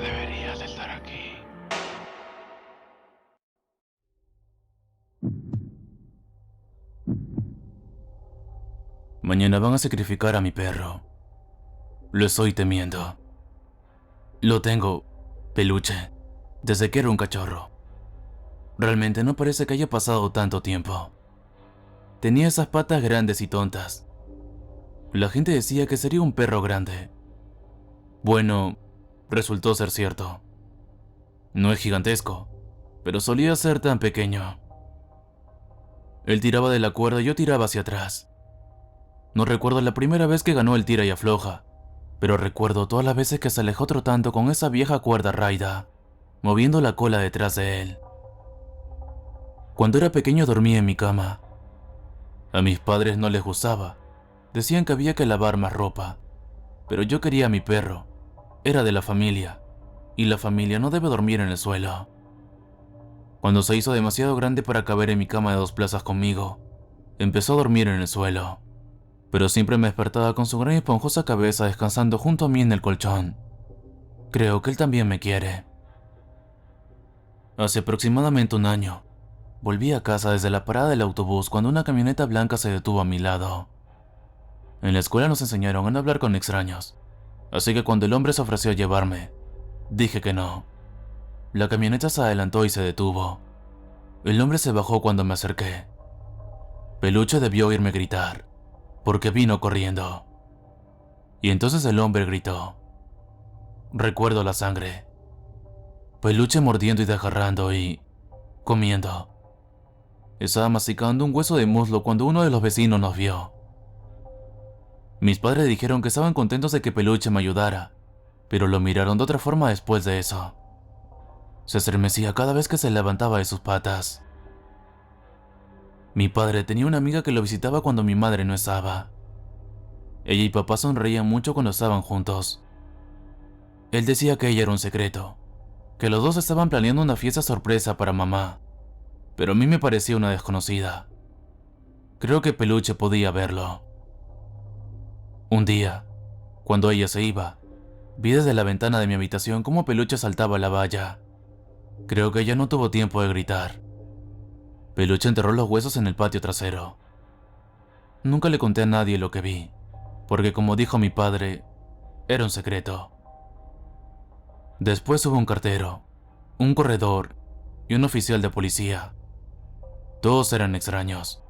deberías estar aquí. Mañana van a sacrificar a mi perro. Lo estoy temiendo. Lo tengo, peluche, desde que era un cachorro. Realmente no parece que haya pasado tanto tiempo. Tenía esas patas grandes y tontas. La gente decía que sería un perro grande. Bueno, resultó ser cierto. No es gigantesco, pero solía ser tan pequeño. Él tiraba de la cuerda y yo tiraba hacia atrás. No recuerdo la primera vez que ganó el tira y afloja, pero recuerdo todas las veces que se alejó trotando con esa vieja cuerda raida, moviendo la cola detrás de él. Cuando era pequeño dormía en mi cama. A mis padres no les gustaba, decían que había que lavar más ropa, pero yo quería a mi perro, era de la familia, y la familia no debe dormir en el suelo. Cuando se hizo demasiado grande para caber en mi cama de 2 plazas conmigo, empezó a dormir en el suelo, pero siempre me despertaba con su gran y esponjosa cabeza descansando junto a mí en el colchón. Creo que él también me quiere. Hace aproximadamente un año, volví a casa desde la parada del autobús cuando una camioneta blanca se detuvo a mi lado. En la escuela nos enseñaron a no hablar con extraños, así que cuando el hombre se ofreció a llevarme, dije que no. La camioneta se adelantó y se detuvo. El hombre se bajó cuando me acerqué. Peluche debió oírme gritar, porque vino corriendo. Y entonces el hombre gritó. Recuerdo la sangre. Peluche mordiendo y desgarrando y comiendo. Estaba masticando un hueso de muslo cuando uno de los vecinos nos vio. Mis padres dijeron que estaban contentos de que Peluche me ayudara, pero lo miraron de otra forma después de eso. Se estremecía cada vez que se levantaba de sus patas. Mi padre tenía una amiga que lo visitaba cuando mi madre no estaba. Ella y papá sonreían mucho cuando estaban juntos. Él decía que ella era un secreto, que los dos estaban planeando una fiesta sorpresa para mamá, pero a mí me parecía una desconocida. Creo que Peluche podía verlo. Un día, cuando ella se iba, vi desde la ventana de mi habitación cómo Peluche saltaba la valla. Creo que ella no tuvo tiempo de gritar. Peluche enterró los huesos en el patio trasero. Nunca le conté a nadie lo que vi, porque como dijo mi padre, era un secreto. Después hubo un cartero, un corredor y un oficial de policía. Todos eran extraños.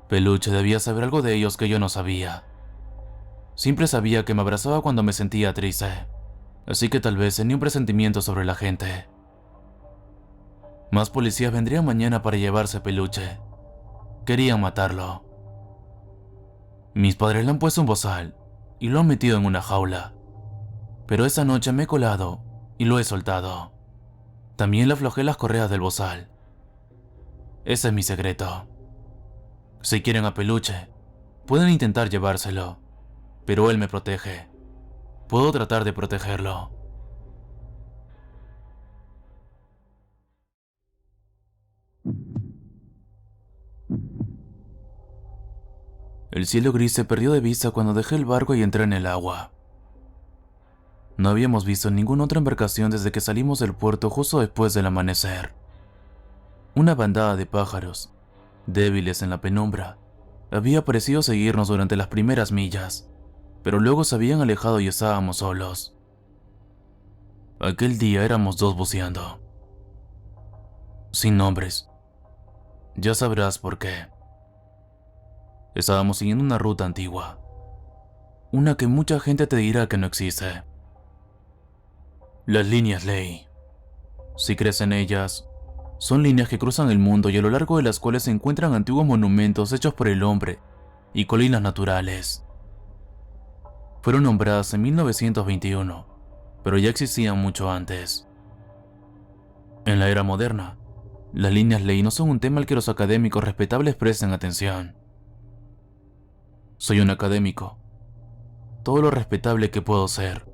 Peluche debía saber algo de ellos que yo no sabía. Siempre sabía que me abrazaba cuando me sentía triste, así que tal vez tenía un presentimiento sobre la gente. Más policías vendrían mañana para llevarse Peluche. Querían matarlo. Mis padres le han puesto un bozal y lo han metido en una jaula. Pero esa noche me he colado y lo he soltado. También le aflojé las correas del bozal. Ese es mi secreto. Si quieren a Peluche, pueden intentar llevárselo, pero él me protege. Puedo tratar de protegerlo. El cielo gris se perdió de vista cuando dejé el barco y entré en el agua. No habíamos visto ninguna otra embarcación desde que salimos del puerto justo después del amanecer. Una bandada de pájaros, débiles en la penumbra, había parecido seguirnos durante las primeras millas, pero luego se habían alejado y estábamos solos. Aquel día éramos 2 buceando. Sin nombres. Ya sabrás por qué. Estábamos siguiendo una ruta antigua. Una que mucha gente te dirá que no existe. Las líneas Ley. Si crees en ellas, son líneas que cruzan el mundo y a lo largo de las cuales se encuentran antiguos monumentos hechos por el hombre y colinas naturales. Fueron nombradas en 1921, pero ya existían mucho antes. En la era moderna, las líneas Ley no son un tema al que los académicos respetables presten atención. Soy un académico, todo lo respetable que puedo ser.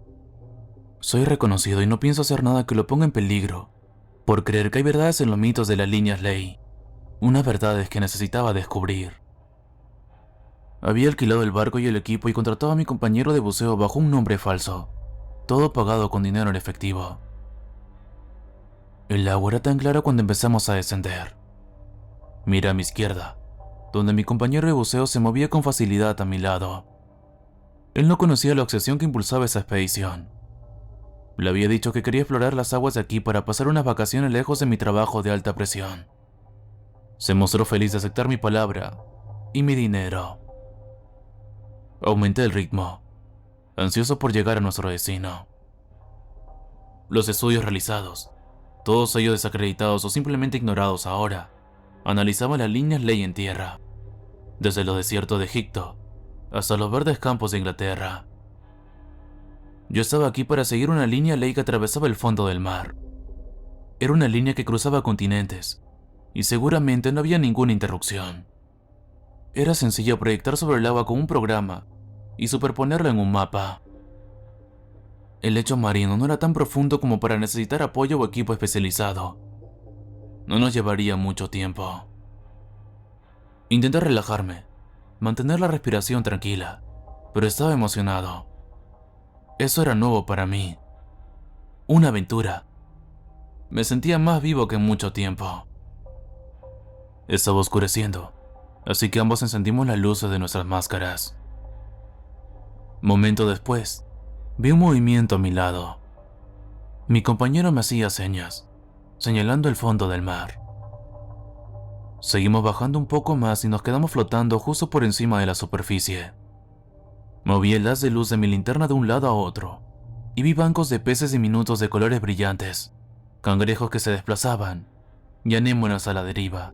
Soy reconocido y no pienso hacer nada que lo ponga en peligro, por creer que hay verdades en los mitos de las líneas Ley, unas verdades que necesitaba descubrir. Había alquilado el barco y el equipo y contratado a mi compañero de buceo bajo un nombre falso. todo pagado con dinero en efectivo. El agua era tan clara cuando empezamos a descender. Miré a mi izquierda, donde mi compañero de buceo se movía con facilidad a mi lado. Él no conocía la obsesión que impulsaba esa expedición. Le había dicho que quería explorar las aguas de aquí para pasar unas vacaciones lejos de mi trabajo de alta presión. Se mostró feliz de aceptar mi palabra y mi dinero. Aumenté el ritmo, ansioso por llegar a nuestro destino. Los estudios realizados, todos ellos desacreditados o simplemente ignorados ahora, analizaban las líneas ley en tierra, desde los desiertos de Egipto hasta los verdes campos de Inglaterra. Yo estaba aquí para seguir una línea ley que atravesaba el fondo del mar. Era una línea que cruzaba continentes, y seguramente no había ninguna interrupción. Era sencillo proyectar sobre el agua con un programa y superponerlo en un mapa. El lecho marino no era tan profundo como para necesitar apoyo o equipo especializado. No nos llevaría mucho tiempo. Intenté relajarme, mantener la respiración tranquila, pero estaba emocionado. Eso era nuevo para mí. Una aventura. Me sentía más vivo que en mucho tiempo. Estaba oscureciendo, así que ambos encendimos las luces de nuestras máscaras. Momento después, vi un movimiento a mi lado. Mi compañero me hacía señas, señalando el fondo del mar. Seguimos bajando un poco más y nos quedamos flotando justo por encima de la superficie. Moví el haz de luz de mi linterna de un lado a otro, y vi bancos de peces diminutos de colores brillantes, cangrejos que se desplazaban, y anémonas a la deriva.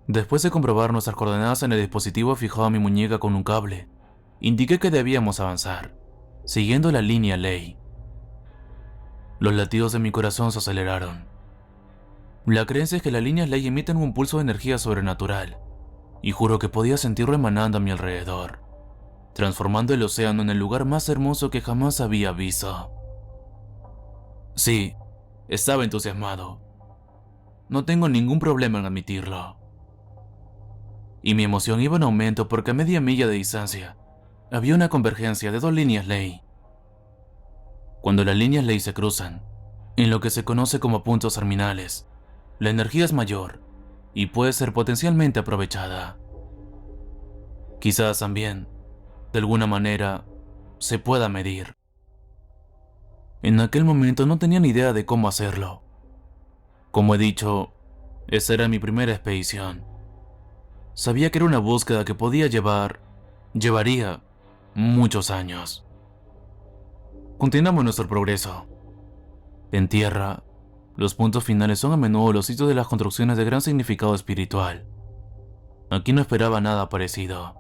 Después de comprobar nuestras coordenadas en el dispositivo fijado a mi muñeca con un cable, indiqué que debíamos avanzar, siguiendo la línea ley. Los latidos de mi corazón se aceleraron. La creencia es que las líneas ley emiten un pulso de energía sobrenatural, y juro que podía sentirlo emanando a mi alrededor, transformando el océano en el lugar más hermoso que jamás había visto. Sí, estaba entusiasmado. No tengo ningún problema en admitirlo. Y mi emoción iba en aumento porque a media milla de distancia había una convergencia de dos líneas ley. Cuando las líneas ley se cruzan, en lo que se conoce como puntos terminales, la energía es mayor y puede ser potencialmente aprovechada. Quizás también, de alguna manera, se pueda medir. En aquel momento no tenía ni idea de cómo hacerlo. Como he dicho, esa era mi primera expedición. Sabía que era una búsqueda que llevaría muchos años. Continuamos nuestro progreso. En tierra, los puntos finales son a menudo los sitios de las construcciones de gran significado espiritual. Aquí no esperaba nada parecido.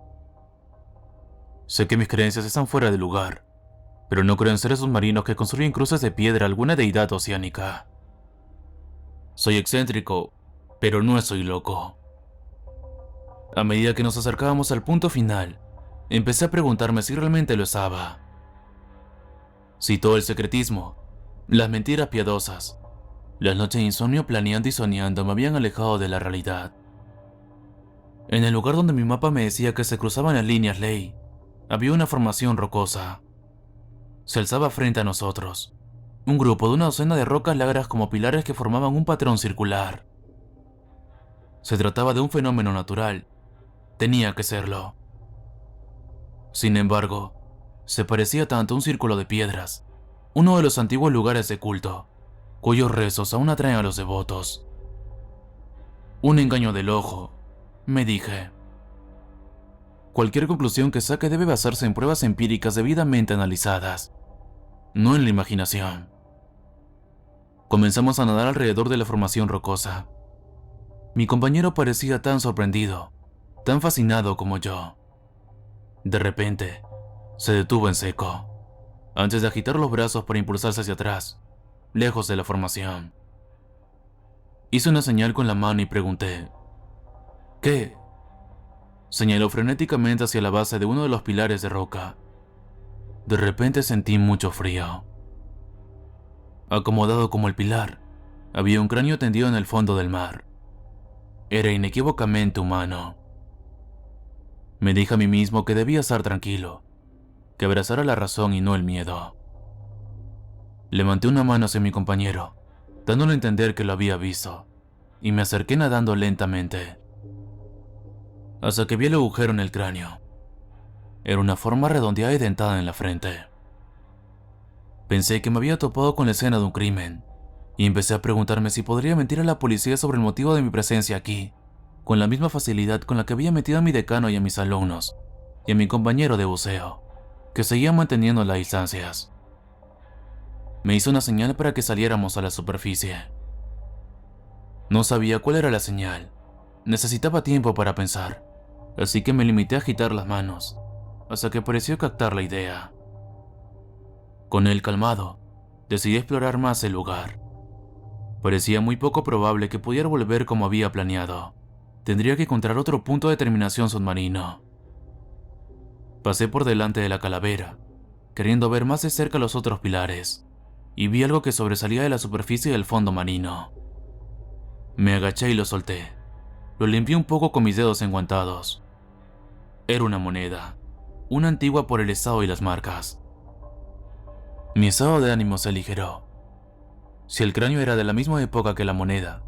Sé que mis creencias están fuera de lugar, pero no creo en seres submarinos que construyen cruces de piedra a alguna deidad oceánica. Soy excéntrico, pero no soy loco. A medida que nos acercábamos al punto final, empecé a preguntarme si realmente lo estaba. Si todo el secretismo, las mentiras piadosas, las noches de insomnio planeando y soñando me habían alejado de la realidad. En el lugar donde mi mapa me decía que se cruzaban las líneas ley, había una formación rocosa. Se alzaba frente a nosotros, un grupo de una docena de rocas largas como pilares que formaban un patrón circular. Se trataba de un fenómeno natural. Tenía que serlo. Sin embargo, se parecía tanto a un círculo de piedras, uno de los antiguos lugares de culto, cuyos rezos aún atraen a los devotos. Un engaño del ojo, me dije. Cualquier conclusión que saque debe basarse en pruebas empíricas debidamente analizadas, no en la imaginación. Comenzamos a nadar alrededor de la formación rocosa. Mi compañero parecía tan sorprendido, tan fascinado como yo. De repente, se detuvo en seco, antes de agitar los brazos para impulsarse hacia atrás, lejos de la formación. Hice una señal con la mano y pregunté, ¿qué? Señaló frenéticamente hacia la base de uno de los pilares de roca. De repente sentí mucho frío. Acomodado como el pilar, había un cráneo tendido en el fondo del mar. Era inequívocamente humano. Me dije a mí mismo que debía estar tranquilo, que abrazara la razón y no el miedo. Levanté una mano hacia mi compañero, dándole a entender que lo había visto, y me acerqué nadando lentamente, hasta que vi el agujero en el cráneo. Era una forma redondeada y dentada en la frente. Pensé que me había topado con la escena de un crimen, y empecé a preguntarme si podría mentir a la policía sobre el motivo de mi presencia aquí, con la misma facilidad con la que había metido a mi decano y a mis alumnos, y a mi compañero de buceo, que seguía manteniendo las distancias. Me hizo una señal para que saliéramos a la superficie. No sabía cuál era la señal. Necesitaba tiempo para pensar, así que me limité a agitar las manos, hasta que pareció captar la idea. Con él calmado, decidí explorar más el lugar. Parecía muy poco probable que pudiera volver como había planeado. Tendría que encontrar otro punto de terminación submarino. Pasé por delante de la calavera, queriendo ver más de cerca los otros pilares, y vi algo que sobresalía de la superficie del fondo marino. Me agaché y lo solté. Lo limpié un poco con mis dedos enguantados. Era una moneda, una antigua por el estado y las marcas. Mi estado de ánimo se aligeró. Si el cráneo era de la misma época que la moneda,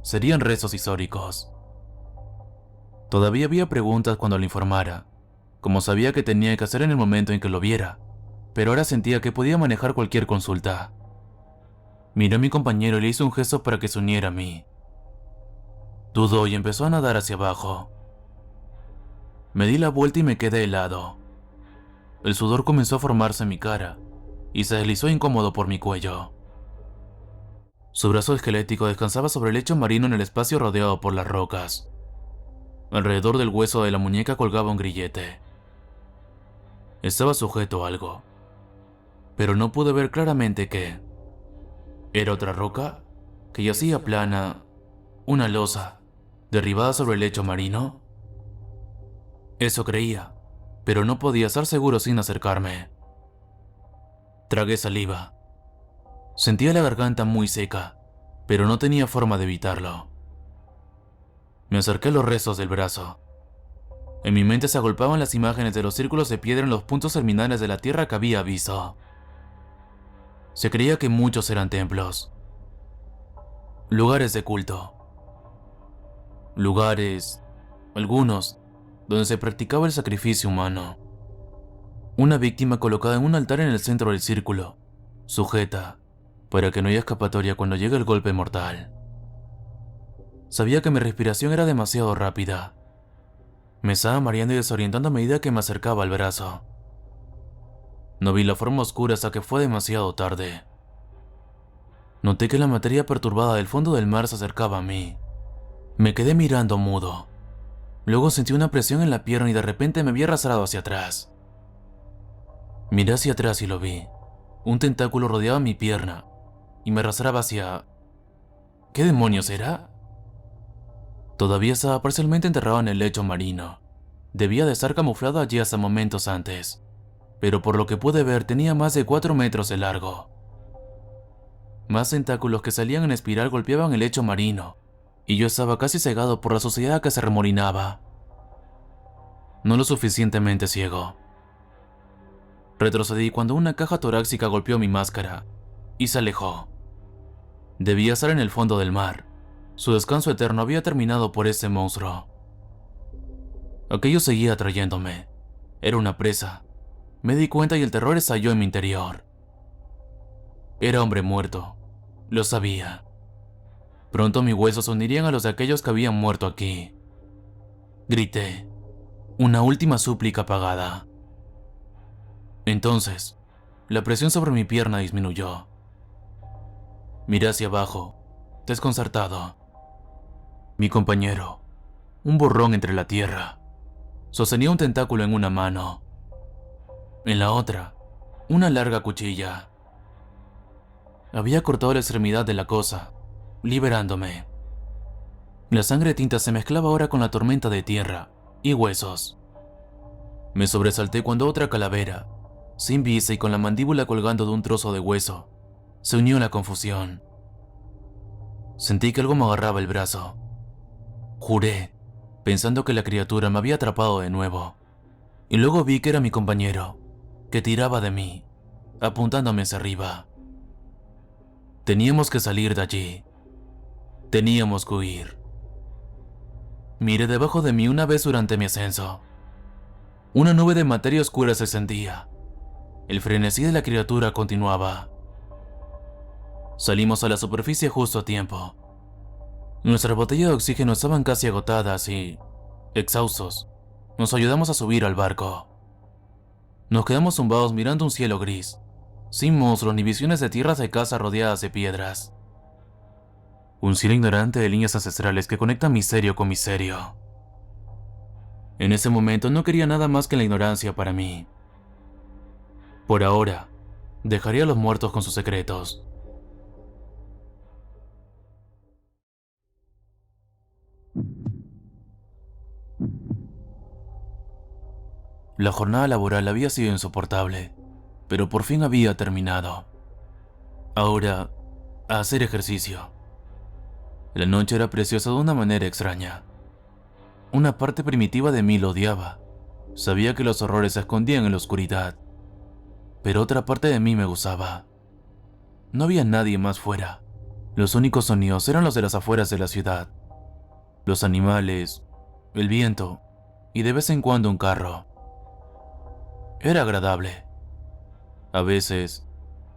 serían restos históricos. Todavía había preguntas cuando lo informara, como sabía que tenía que hacer en el momento en que lo viera, pero ahora sentía que podía manejar cualquier consulta. Miré a mi compañero y le hice un gesto para que se uniera a mí. Dudó y empezó a nadar hacia abajo. Me di la vuelta y me quedé helado. El sudor comenzó a formarse en mi cara y se deslizó incómodo por mi cuello. Su brazo esquelético descansaba sobre el lecho marino en el espacio rodeado por las rocas. Alrededor del hueso de la muñeca colgaba un grillete. Estaba sujeto a algo, pero no pude ver claramente qué. ¿Era otra roca que yacía plana, una losa, derribada sobre el lecho marino? Eso creía, pero no podía estar seguro sin acercarme. Tragué saliva. Sentía la garganta muy seca, pero no tenía forma de evitarlo. Me acerqué a los restos del brazo. En mi mente se agolpaban las imágenes de los círculos de piedra en los puntos terminales de la tierra que había visto. Se creía que muchos eran templos, lugares de culto, lugares, algunos, donde se practicaba el sacrificio humano. Una víctima colocada en un altar en el centro del círculo, sujeta, para que no haya escapatoria cuando llegue el golpe mortal. Sabía que mi respiración era demasiado rápida. Me estaba mareando y desorientando a medida que me acercaba al brazo. No vi la forma oscura hasta que fue demasiado tarde. Noté que la materia perturbada del fondo del mar se acercaba a mí. Me quedé mirando mudo. Luego sentí una presión en la pierna y de repente me vi arrastrado hacia atrás. Miré hacia atrás y lo vi. Un tentáculo rodeaba mi pierna y me arrastraba hacia... ¿Qué demonios era? Todavía estaba parcialmente enterrado en el lecho marino. Debía de estar camuflado allí hasta momentos antes, pero por lo que pude ver tenía más de 4 metros de largo. Más tentáculos que salían en espiral golpeaban el lecho marino, y yo estaba casi cegado por la suciedad que se remolinaba. No lo suficientemente ciego. Retrocedí cuando una caja torácica golpeó mi máscara, y se alejó. Debía estar en el fondo del mar. Su descanso eterno había terminado por ese monstruo. Aquello seguía atrayéndome. Era una presa. Me di cuenta y el terror estalló en mi interior. Era hombre muerto. Lo sabía. Pronto mis huesos se unirían a los de aquellos que habían muerto aquí. Grité. Una última súplica apagada. Entonces, la presión sobre mi pierna disminuyó. Miré hacia abajo, desconcertado. Mi compañero, un borrón entre la tierra, sostenía un tentáculo en una mano. En la otra, una larga cuchilla. Había cortado la extremidad de la cosa, liberándome. La sangre tinta se mezclaba ahora con la tormenta de tierra y huesos. Me sobresalté cuando otra calavera, sin vista y con la mandíbula colgando de un trozo de hueso, se unió a la confusión. Sentí que algo me agarraba el brazo. Juré, pensando que la criatura me había atrapado de nuevo, y luego vi que era mi compañero, que tiraba de mí, apuntándome hacia arriba. Teníamos que salir de allí. Teníamos que huir. Miré debajo de mí una vez durante mi ascenso. Una nube de materia oscura se extendía. El frenesí de la criatura continuaba. Salimos a la superficie justo a tiempo. Nuestras botellas de oxígeno estaban casi agotadas y, exhaustos, nos ayudamos a subir al barco. Nos quedamos tumbados mirando un cielo gris, sin monstruos ni visiones de tierras de caza rodeadas de piedras. Un cielo ignorante de líneas ancestrales que conectan misterio con misterio. En ese momento no quería nada más que la ignorancia para mí. Por ahora, dejaría a los muertos con sus secretos. La jornada laboral había sido insoportable, pero por fin había terminado. Ahora, a hacer ejercicio. La noche era preciosa de una manera extraña. Una parte primitiva de mí lo odiaba. Sabía que los horrores se escondían en la oscuridad. Pero otra parte de mí me gozaba. No había nadie más fuera. Los únicos sonidos eran los de las afueras de la ciudad. Los animales, el viento y de vez en cuando un carro. Era agradable. A veces,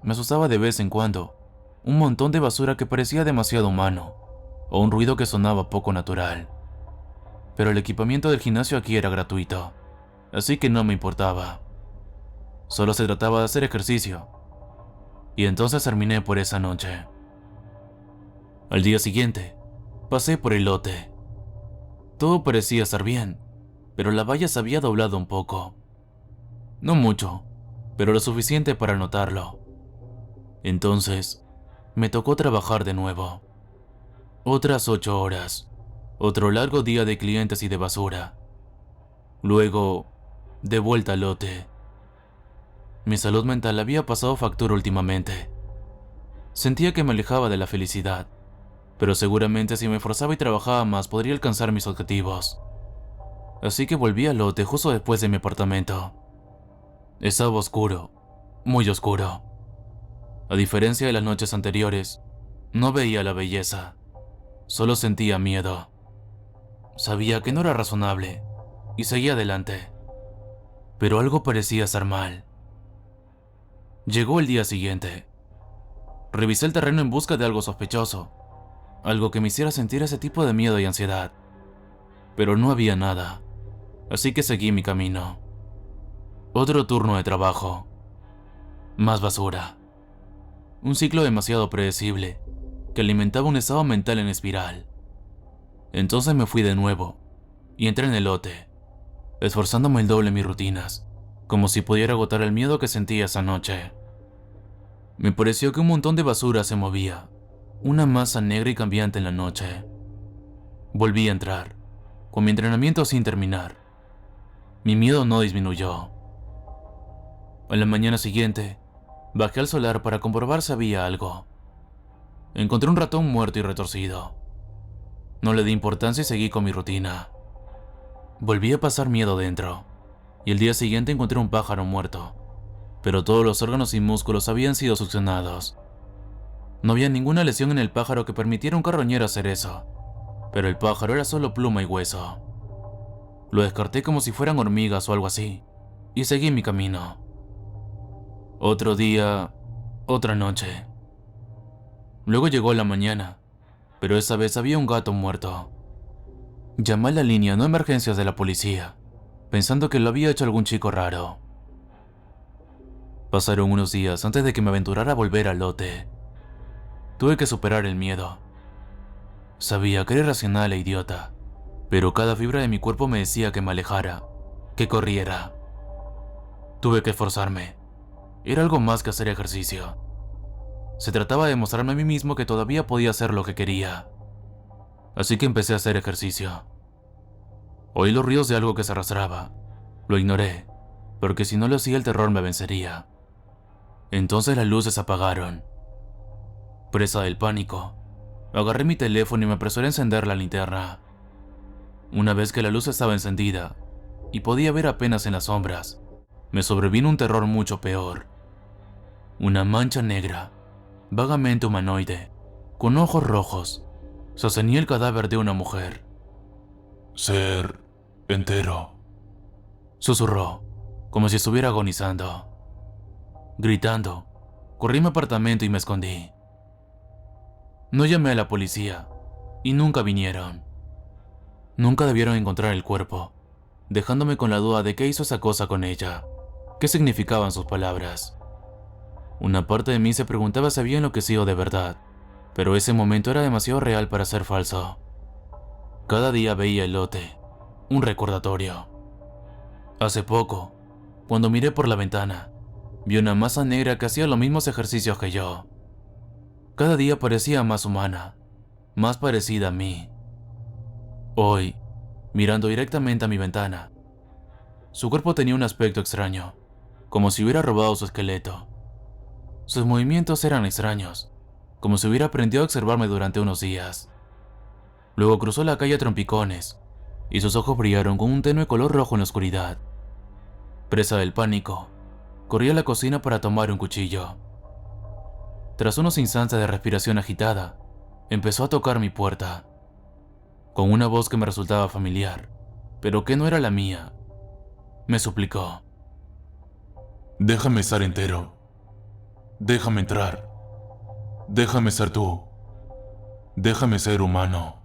me asustaba de vez en cuando un montón de basura que parecía demasiado humano o un ruido que sonaba poco natural. Pero el equipamiento del gimnasio aquí era gratuito, así que no me importaba. Solo se trataba de hacer ejercicio. Y entonces terminé por esa noche. Al día siguiente, pasé por el lote. Todo parecía estar bien, pero la valla se había doblado un poco. No mucho, pero lo suficiente para notarlo. Entonces, me tocó trabajar de nuevo. Otras 8 horas. Otro largo día de clientes y de basura. Luego, de vuelta al lote. Mi salud mental había pasado factura últimamente. Sentía que me alejaba de la felicidad, pero seguramente si me esforzaba y trabajaba más podría alcanzar mis objetivos. Así que volví al lote justo después de mi apartamento. Estaba oscuro, muy oscuro. A diferencia de las noches anteriores, no veía la belleza, solo sentía miedo. Sabía que no era razonable y seguía adelante, pero algo parecía estar mal. Llegó el día siguiente. Revisé el terreno en busca de algo sospechoso, algo que me hiciera sentir ese tipo de miedo y ansiedad, pero no había nada, así que seguí mi camino. Otro turno de trabajo. Más basura. Un ciclo demasiado predecible, que alimentaba un estado mental en espiral. Entonces me fui de nuevo, y entré en el lote, esforzándome el doble en mis rutinas, como si pudiera agotar el miedo que sentía esa noche. Me pareció que un montón de basura se movía, una masa negra y cambiante en la noche. Volví a entrar, con mi entrenamiento sin terminar. Mi miedo no disminuyó. A la mañana siguiente, bajé al solar para comprobar si había algo. Encontré un ratón muerto y retorcido. No le di importancia y seguí con mi rutina. Volví a pasar miedo dentro, y el día siguiente encontré un pájaro muerto, pero todos los órganos y músculos habían sido succionados. No había ninguna lesión en el pájaro que permitiera a un carroñero hacer eso, pero el pájaro era solo pluma y hueso. Lo descarté como si fueran hormigas o algo así, y seguí mi camino. Otro día, otra noche. Luego llegó la mañana, pero esa vez había un gato muerto. Llamé a la línea no emergencias de la policía, pensando que lo había hecho algún chico raro. Pasaron unos días antes de que me aventurara a volver al lote. Tuve que superar el miedo. Sabía que era irracional e idiota, pero cada fibra de mi cuerpo me decía que me alejara, que corriera. Tuve que esforzarme. Era algo más que hacer ejercicio. Se trataba de mostrarme a mí mismo que todavía podía hacer lo que quería. Así que empecé a hacer ejercicio. Oí los ruidos de algo que se arrastraba. Lo ignoré, porque si no lo hacía el terror me vencería. Entonces las luces se apagaron. Presa del pánico, agarré mi teléfono y me apresuré a encender la linterna. Una vez que la luz estaba encendida, y podía ver apenas en las sombras, me sobrevino un terror mucho peor. Una mancha negra, vagamente humanoide, con ojos rojos, sostenía el cadáver de una mujer. Ser entero. Susurró, como si estuviera agonizando. Gritando, corrí a mi apartamento y me escondí. No llamé a la policía, y nunca vinieron. Nunca debieron encontrar el cuerpo, dejándome con la duda de qué hizo esa cosa con ella, qué significaban sus palabras. Una parte de mí se preguntaba si había enloquecido de verdad, pero ese momento era demasiado real para ser falso. Cada día veía el lote, un recordatorio. Hace poco, cuando miré por la ventana, vi una masa negra que hacía los mismos ejercicios que yo. Cada día parecía más humana, más parecida a mí. Hoy, mirando directamente a mi ventana, su cuerpo tenía un aspecto extraño, como si hubiera robado su esqueleto. Sus movimientos eran extraños, como si hubiera aprendido a observarme durante unos días. Luego cruzó la calle a trompicones, y sus ojos brillaron con un tenue color rojo en la oscuridad. Presa del pánico, corrí a la cocina para tomar un cuchillo. Tras unos instantes de respiración agitada, empezó a tocar mi puerta, con una voz que me resultaba familiar, pero que no era la mía. Me suplicó. Déjame estar entero. Déjame entrar. Déjame ser tú. Déjame ser humano.